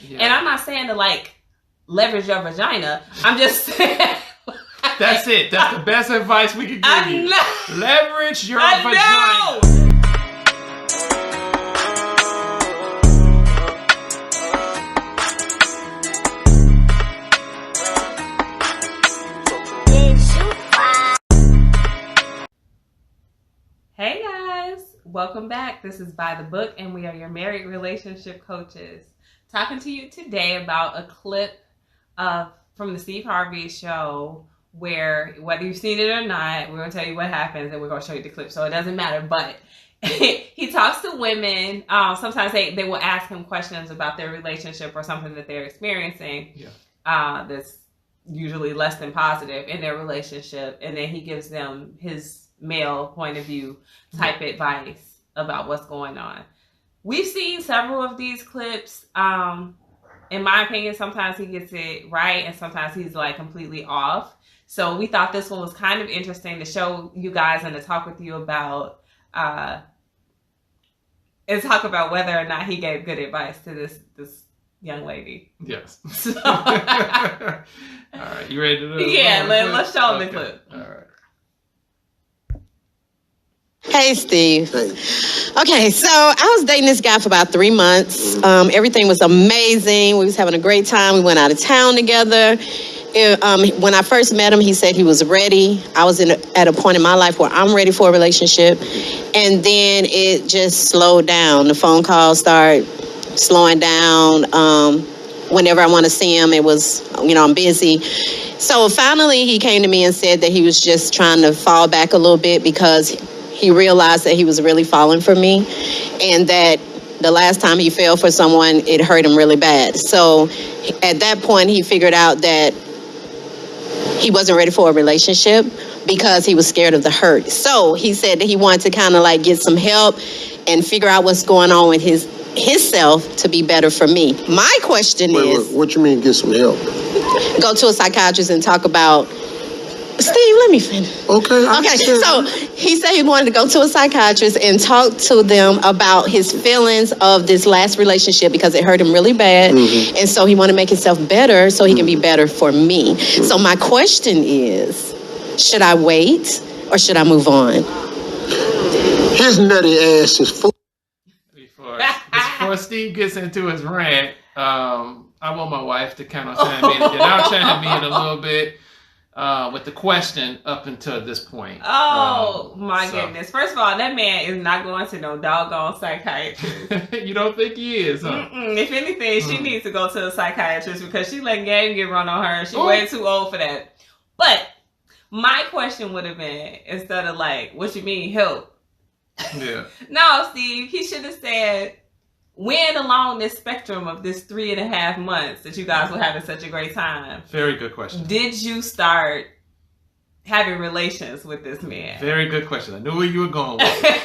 Yeah. And I'm not saying to like leverage your vagina. I'm just saying. That's it. That's the best advice we can give you. Leverage your vagina. Hey guys, welcome back. This is By the Book, and we are your married relationship coaches. Talking to you today about a clip from the Steve Harvey show where, whether you've seen it or not, we're going to tell you what happens and we're going to show you the clip, so it doesn't matter. But he talks to women. Sometimes they will ask him questions about their relationship or something that they're experiencing that's usually less than positive in their relationship, and then he gives them his male point of view type advice about what's going on. We've seen several of these clips. In my opinion, sometimes he gets it right and sometimes he's like completely off. So we thought this one was kind of interesting to show you guys and to talk with you about whether or not he gave good advice to this young lady. Yes. So, all right, you ready to do it? Yeah, let's show him the clip. All right. Hey, Steve. Hey. Okay, so I was dating this guy for about 3 months. Everything was amazing. We was having a great time. We went out of town together. When I first met him, he said he was ready. I was at a point in my life where I'm ready for a relationship. And then it just slowed down. The phone calls started slowing down. Whenever I want to see him, it was, I'm busy. So finally, he came to me and said that he was just trying to fall back a little bit because he realized that he was really falling for me and that the last time he fell for someone, it hurt him really bad. So at that point, he figured out that he wasn't ready for a relationship because he was scared of the hurt. So he said that he wanted to kind of like get some help and figure out what's going on with his self to be better for me. My question is... What you mean get some help? Go to a psychiatrist and talk about... Steve, let me finish. Okay. So he said he wanted to go to a psychiatrist and talk to them about his feelings of this last relationship because it hurt him really bad. Mm-hmm. And so he wanted to make himself better so he can be better for me. Mm-hmm. So my question is, should I wait or should I move on? His nutty ass is full. Before Steve gets into his rant, I want my wife to kind of chime in. And I'll chime in a little bit. With the question up until this point. My goodness. First of all, that man is not going to no doggone psychiatrist. You don't think he is, huh? If anything, she needs to go to a psychiatrist because she letting game get run on her and she's way too old for that. But my question would have been, instead of like, what you mean help? Yeah. No, Steve, he should have said, when along this spectrum of this 3.5 months that you guys were having such a great time, very good question, did you start having relations with this man? Very good question. I knew where you were going with it.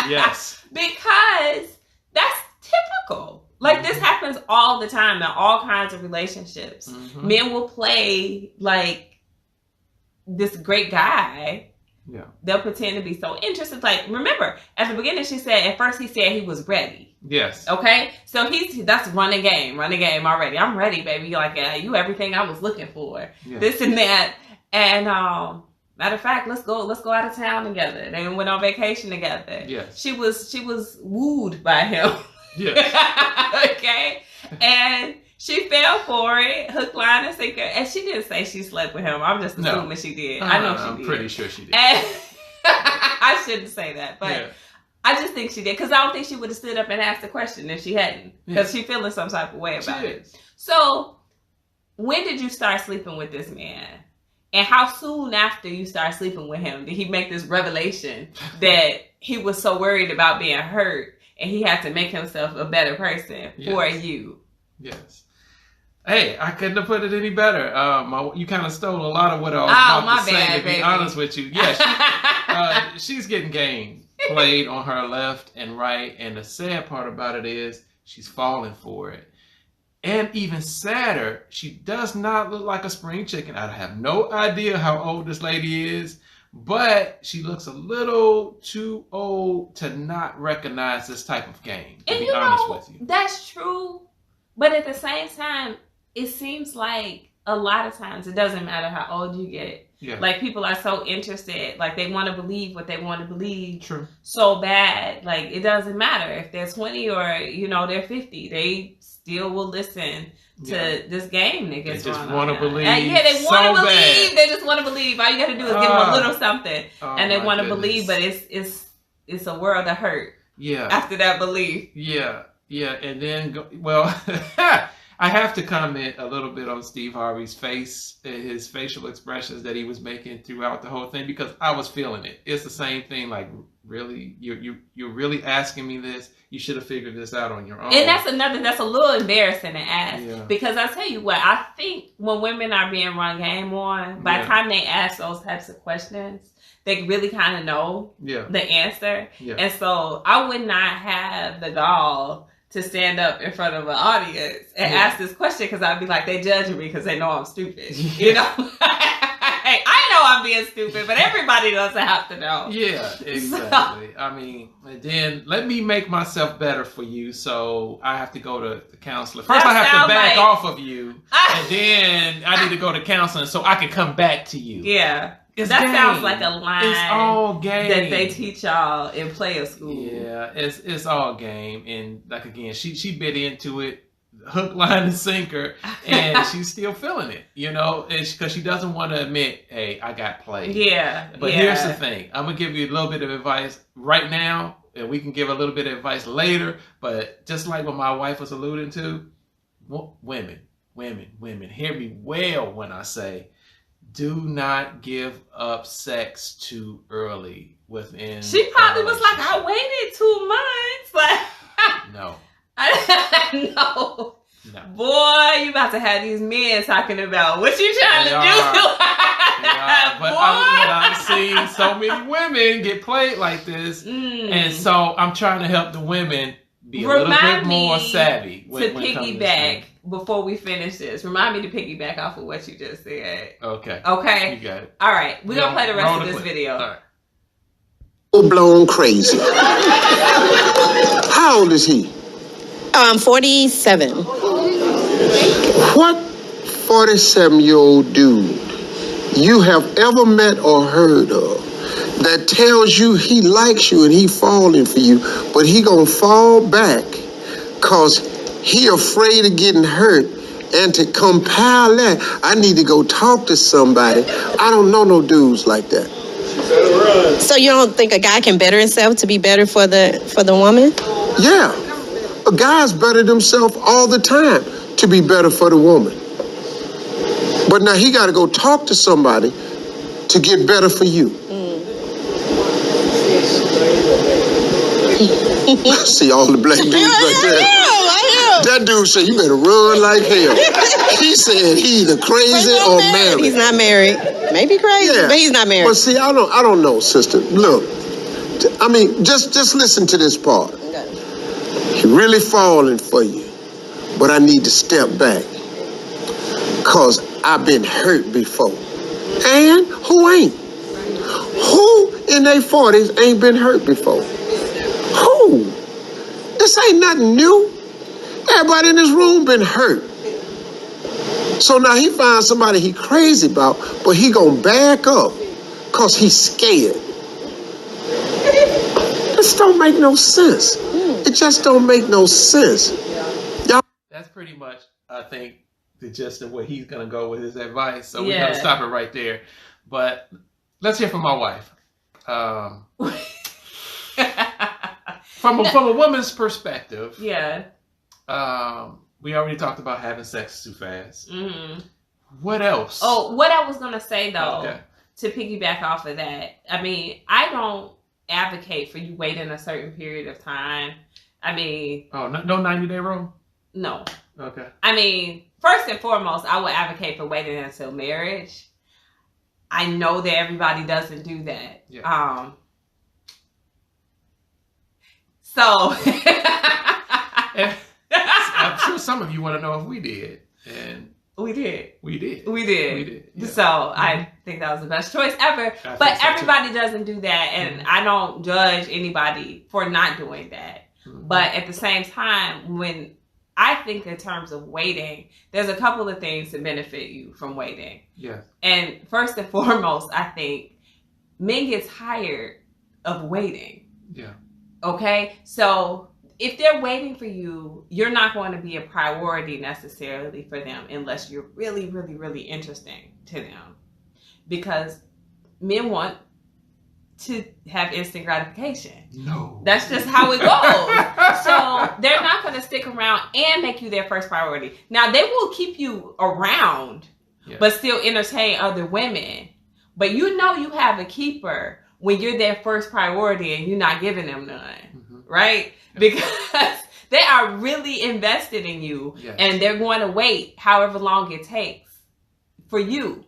Yes. Because that's typical. Like, this happens all the time in all kinds of relationships. Mm-hmm. Men will play like this great guy. Yeah. They'll pretend to be so interested. Like, remember, at the beginning she said, at first he said he was ready. Yes. Okay? So that's running game already. I'm ready, baby. Like, you everything I was looking for. Yeah. This and that. And matter of fact, let's go out of town together. They went on vacation together. Yes. She was wooed by him. Yes. Okay? And she fell for it, hook, line, and sinker. And she didn't say she slept with him. I'm just assuming she did. I know she did. I'm pretty sure she did. And I shouldn't say that, but I just think she did. Because I don't think she would have stood up and asked the question if she hadn't. Because she's feeling some type of way about it. So, when did you start sleeping with this man? And how soon after you started sleeping with him did he make this revelation that he was so worried about being hurt and he had to make himself a better person for you? Yes. Hey, I couldn't have put it any better. You kind of stole a lot of what I was about to say, to be honest with you. Yeah, she's getting game played on her left and right. And the sad part about it is she's falling for it. And even sadder, she does not look like a spring chicken. I have no idea how old this lady is, but she looks a little too old to not recognize this type of game, to be honest with you. That's true. But at the same time, it seems like a lot of times it doesn't matter how old you get. Yeah. Like, people are so interested. Like, they want to believe what they want to believe. True. So bad. Like, it doesn't matter if they're 20 or, you know, they're 50. They still will listen to this game that gets They just run want to on. believe. Yeah, they want to so believe. Bad. They just want to believe. All you got to do is give them a little something. And they want to believe, but it's a world of hurt. Yeah. After that belief. Yeah. Yeah. And then, I have to comment a little bit on Steve Harvey's face, his facial expressions that he was making throughout the whole thing, because I was feeling it. It's the same thing. Like, really, you're really asking me this? You should have figured this out on your own. And that's a little embarrassing to ask. Yeah. Because I tell you what, I think when women are being run game on, by the time they ask those types of questions, they really kind of know the answer. Yeah. And so I would not have the gall to stand up in front of an audience and ask this question, because I'd be like, they judging me because they know I'm stupid. You know? I know I'm being stupid, but everybody doesn't have to know. Yeah, exactly. I mean, then let me make myself better for you, so I have to go to the counselor. First, I have to back off of you, and then I need to go to counseling so I can come back to you. Yeah. That sounds like a line. It's all game that they teach y'all in player school. Yeah, it's all game, and like again, she bit into it, hook, line, and sinker, and she's still feeling it. You know, because she doesn't want to admit, hey, I got played. Yeah. But here's the thing: I'm gonna give you a little bit of advice right now, and we can give a little bit of advice later. But just like what my wife was alluding to, women, hear me well when I say, do not give up sex too early within. She probably was like, I waited 2 months. Like, no. No. Boy, you about to have these men talking about what you trying to do. But I've seen so many women get played like this. And so I'm trying to help the women be a little bit more savvy. To piggyback before we finish this, remind me to piggyback off of what you just said. Okay. Okay. You got it. All right. We're going to play the rest of this video. All right. Full-blown crazy. How old is he? 47. What 47-year-old dude you have ever met or heard of that tells you he likes you and he falling for you, but he gonna fall back cause he afraid of getting hurt, and to compile that, I need to go talk to somebody. I don't know no dudes like that. So you don't think a guy can better himself to be better for the woman? Yeah, a guy's better himself all the time to be better for the woman. But now he got to go talk to somebody to get better for you. See all the black dudes right there. That dude said, you better run like hell. He said he either crazy or married. He's not married. Maybe crazy, but he's not married. But see, I don't know, sister. Look, I mean, just listen to this part. He really falling for you, but I need to step back, cause I've been hurt before. And who ain't? Who in their 40s ain't been hurt before? Who? This ain't nothing new. Everybody in this room been hurt. So now he finds somebody he crazy about, but he gonna back up cause he's scared. This don't make no sense. It just don't make no sense. Y'all. That's pretty much, I think, the gist of where he's gonna go with his advice. So we're gonna stop it right there. But let's hear from my wife. From a woman's perspective. Yeah. We already talked about having sex too fast. Mm-hmm. What else? Oh, what I was gonna say though, to piggyback off of that, I mean, I don't advocate for you waiting a certain period of time. I mean, no 90-day rule? No. Okay. I mean, first and foremost, I would advocate for waiting until marriage. I know that everybody doesn't do that. Yeah. So I'm sure some of you want to know if we did, and we did. Yeah. So I think that was the best choice ever. But everybody doesn't do that, and I don't judge anybody for not doing that. But at the same time, when I think in terms of waiting, there's a couple of things that benefit you from waiting. Yeah. And first and foremost, I think men get tired of waiting. Yeah. Okay? So if they're waiting for you, you're not going to be a priority necessarily for them unless you're really, really, really interesting to them. Because men want to have instant gratification. No. That's just how it goes. So they're not going to stick around and make you their first priority. Now, they will keep you around, but still entertain other women. But you know you have a keeper when you're their first priority and you're not giving them none, right? Because they are really invested in you, and they're going to wait however long it takes for you.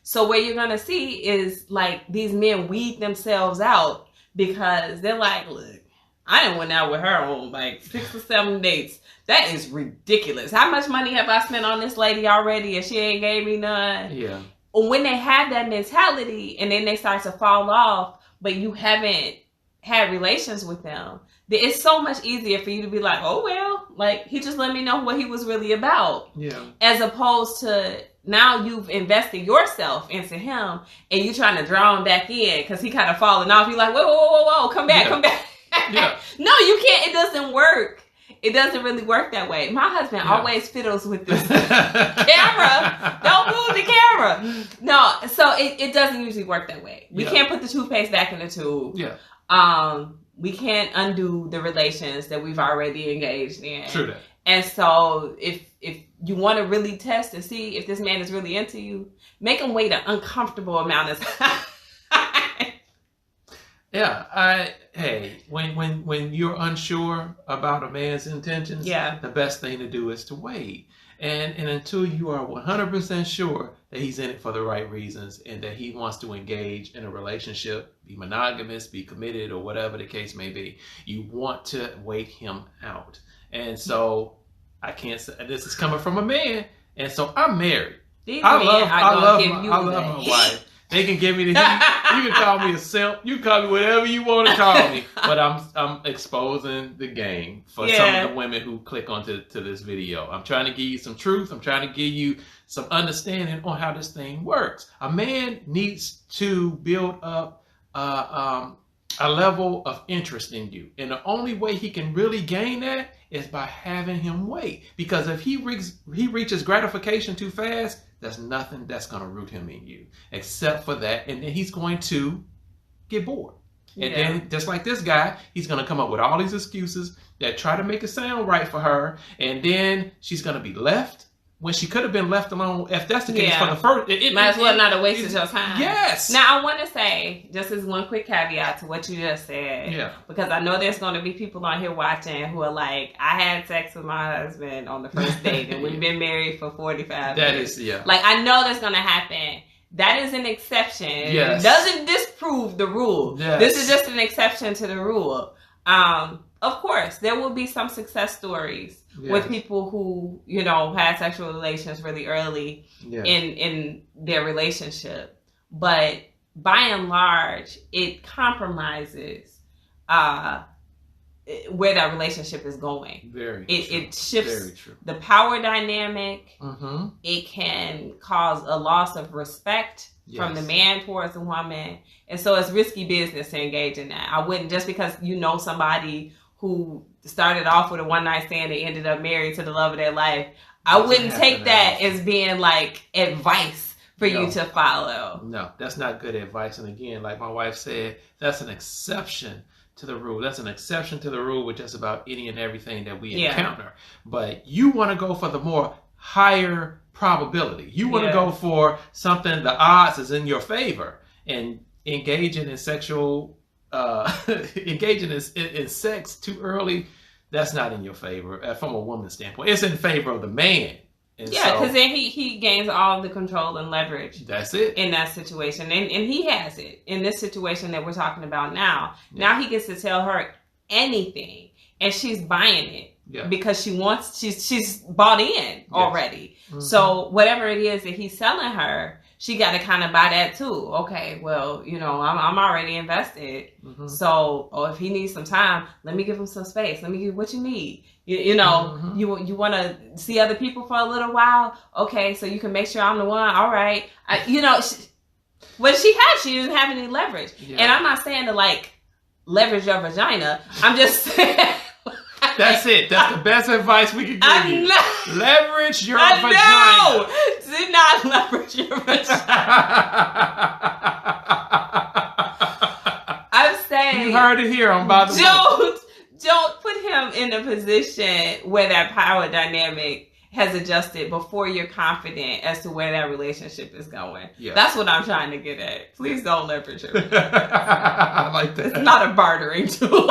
So what you're going to see is like these men weed themselves out because they're like, look, I done went out with her on like 6 or 7 dates. That is ridiculous. How much money have I spent on this lady already and she ain't gave me none? Yeah. When they have that mentality and then they start to fall off, but you haven't had relations with them, it's so much easier for you to be like, oh, well, like he just let me know what he was really about. Yeah. As opposed to now you've invested yourself into him and you trying to draw him back in because he kind of falling off. You're like, whoa, come back, come back. Yeah. No, you can't. It doesn't work. It doesn't really work that way. My husband always fiddles with this camera. Don't move the camera. No, so it doesn't usually work that way. We can't put the toothpaste back in the tube. Yeah. We can't undo the relations that we've already engaged in. True that. And so if you want to really test and see if this man is really into you, make him wait an uncomfortable amount of time. Yeah, when you're unsure about a man's intentions, the best thing to do is to wait. And until you are 100% sure that he's in it for the right reasons and that he wants to engage in a relationship, be monogamous, be committed, or whatever the case may be, you want to wait him out. And so I can't say this is coming from a man, and so I'm married. I love my wife. They can give me the heat. You can call me a simp. You can call me whatever you want to call me. But I'm exposing the game for some of the women who click onto this video. I'm trying to give you some truth. I'm trying to give you some understanding on how this thing works. A man needs to build up a level of interest in you. And the only way he can really gain that is by having him wait. Because if he reaches gratification too fast, there's nothing that's going to root him in you except for that. And then he's going to get bored. And then just like this guy, he's going to come up with all these excuses that try to make it sound right for her. And then she's going to be left when she could have been left alone. If that's the case for the first, might as well not have wasted your time. Yes. Now I want to say, just as one quick caveat to what you just said, because I know there's going to be people on here watching who are like, I had sex with my husband on the first date, and we've been married for 45 years. Like I know that's going to happen. That is an exception. It doesn't disprove the rule. This is just an exception to the rule. Of course, there will be some success stories with people who, had sexual relations really early in their relationship. But by and large, it compromises where that relationship is going. It shifts the power dynamic. It can cause a loss of respect from the man towards the woman. And so it's risky business to engage in that. I wouldn't, just because somebody who started off with a one-night stand and ended up married to the love of their life, I wouldn't take that as being like advice for you to follow. No, that's not good advice. And again, like my wife said, that's an exception to the rule. That's an exception to the rule with just about any and everything that we encounter. But you want to go for the more higher probability. You want to go for something the odds is in your favor, and engaging in sexual engaging in sex too early, that's not in your favor from a woman's standpoint. It's in favor of the man. And because then he gains all the control and leverage. That's it. In that situation. And he has it in this situation that we're talking about now. Now he gets to tell her anything, and she's buying it because she's bought in already. So whatever it is that he's selling her, she got to kind of buy that too. Okay, well, I'm already invested. Mm-hmm. So, if he needs some time, let me give him some space. Let me give what you need. You want to see other people for a little while. Okay, so you can make sure I'm the one. All right. What she didn't have any leverage. Yeah. And I'm not saying to leverage your vagina. I'm just saying. That's it. That's the best advice we can give you. Leverage your vagina. Do not leverage your vagina. I'm saying. You heard it here on By the Book. Don't put him in a position where that power dynamic has adjusted before you're confident as to where that relationship is going. Yeah. That's what I'm trying to get at. Please don't leverage your vagina. I like that. It's not a bartering tool.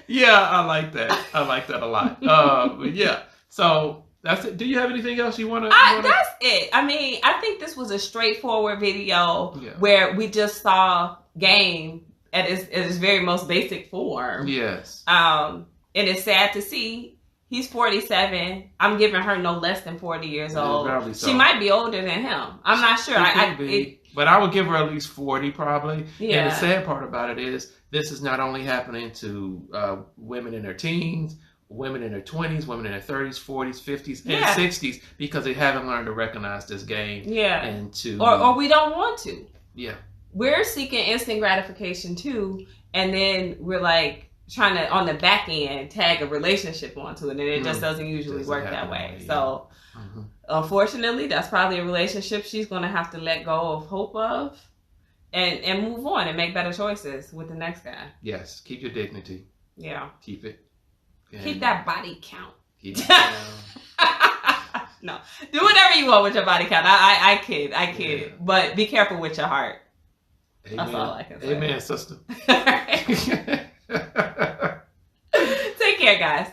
Yeah, I like that. I like that a lot. But yeah, so that's it. Do you have anything else you want to? That's it. I mean, I think this was a straightforward video where we just saw game at its very most basic form. Yes. And it's sad to see. He's 47. I'm giving her no less than 40 years old. So. She might be older than him. I'm not sure. But I would give her at least 40 probably. Yeah. And the sad part about it is this is not only happening to women in their teens, women in their 20s, women in their 30s, 40s, 50s, and 60s because they haven't learned to recognize this game. Yeah. And or we don't want to. Yeah. We're seeking instant gratification too, and then we're trying to on the back end tag a relationship onto it, and it just doesn't usually work that way. So unfortunately, that's probably a relationship she's going to have to let go of hope of and move on and make better choices with the next guy. Yes, keep your dignity. Yeah, keep it. And keep that body count. Keep it down. No, do whatever you want with your body count. I kid, but be careful with your heart. Amen. That's all I can say. Amen, sister. Take care, guys.